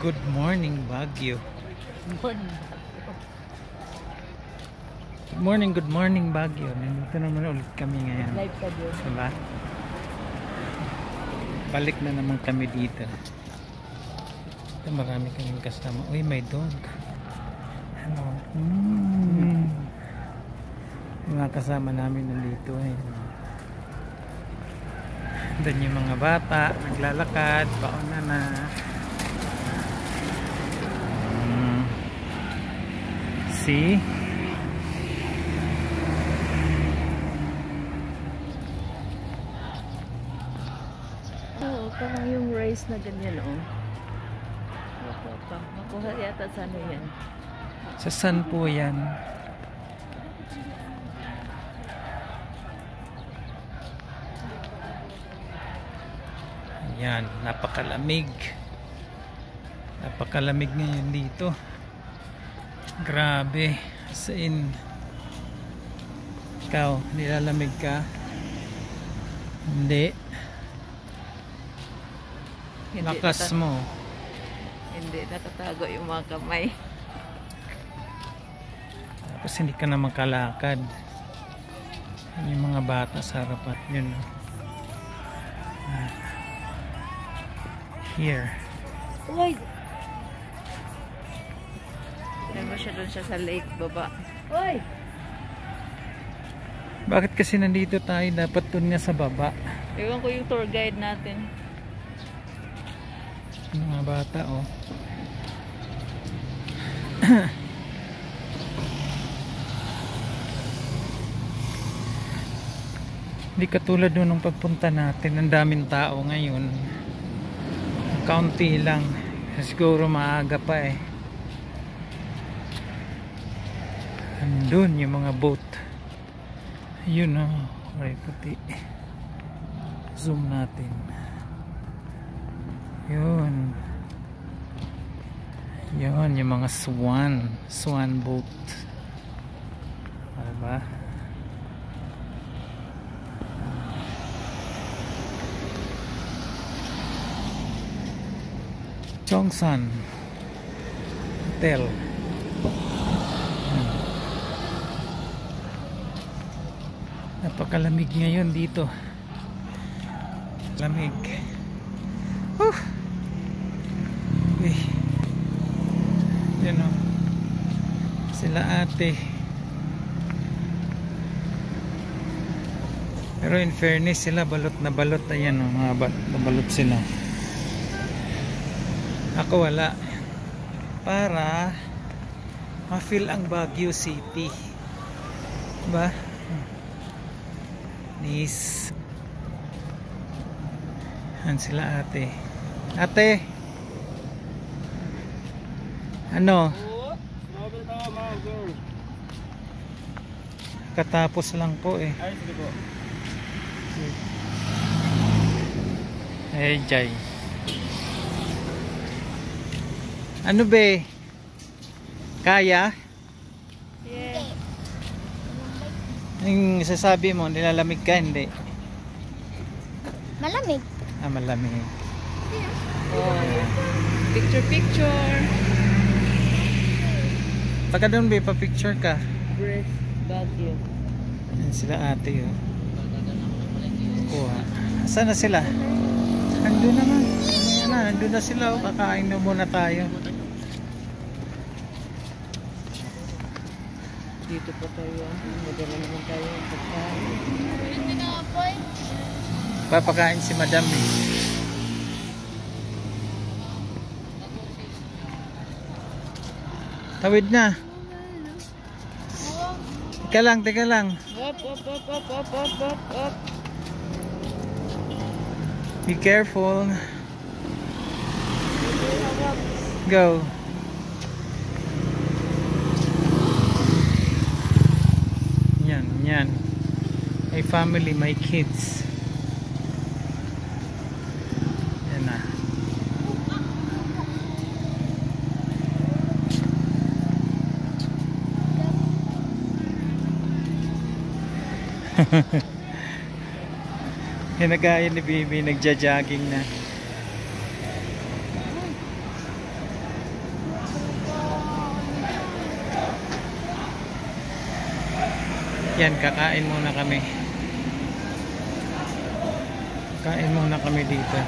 Good morning, Baguio. Good morning, Baguio. Nandito naman ulit kami ngayon. Live ka dyan. Diba? Balik na naman kami dito. Ito, marami kaming kasama. Uy, may dog. Hello. Yung mga kasama namin nandito. Doon yung mga bata. Naglalakad. Pauna na. See? Oo, parang yung rice na ganyan, oh. Makuha yata sa ano yan. Sa sun po yan. Ayan, napakalamig. Napakalamig ngayon dito. Grabe. As in, ikaw, nilalamig ka? Hindi. Lakas mo. Hindi, nakatago yung mga kamay. Tapos hindi ka na makalakad. Yung mga bata sa harapat yun. Here. Uy! Tignan siya doon siya sa lake, baba. Uy! Bakit kasi nandito tayo? Dapat doon nga sa baba. Ewan ko yung tour guide natin. Mga bata, oh. Hindi katulad doon nung pagpunta natin. Ang daming tao ngayon. Kaunti lang. Siguro maaga pa eh. Andun yung mga boat. Yun, oh. May puti. Zoom natin. Yun. Yun, yung mga swan boat. Diba? Chongsan Hotel. Napakalamig ngayon dito. Lamig. Okay. Yan o. Sila ate. Pero in fairness sila balot na balot. Ayan o, mga balot sila. Ako wala. Para ma-feel ang Baguio City. Diba? Nice. Yan sila ate. Ate! Ano? Katapos lang po eh. Ay, sige po. Hey, Jai. Ano be? Kaya? Yeah. Yung sasabi mo, nilalamig ka, hindi? Malamig. Ah, malamig. Oh. Picture. Pagka doon be, pa-picture ka. Breath Baguio. Yan sila ate oh. Kuha. Saan na sila? Andun naman. Ayan na, andun na sila oh. Kakain na muna tayo. Dito pa tayo. Magdala naman tayo ng pagkain. Papakain si madam eh. Tawid na. Teka lang. Up. Be careful. Go. Yan. My family, my kids. Yan na. Hinagaya ni Bibi, nagja-jogging na. Yan, kakain muna kami. Kain muna kami dito.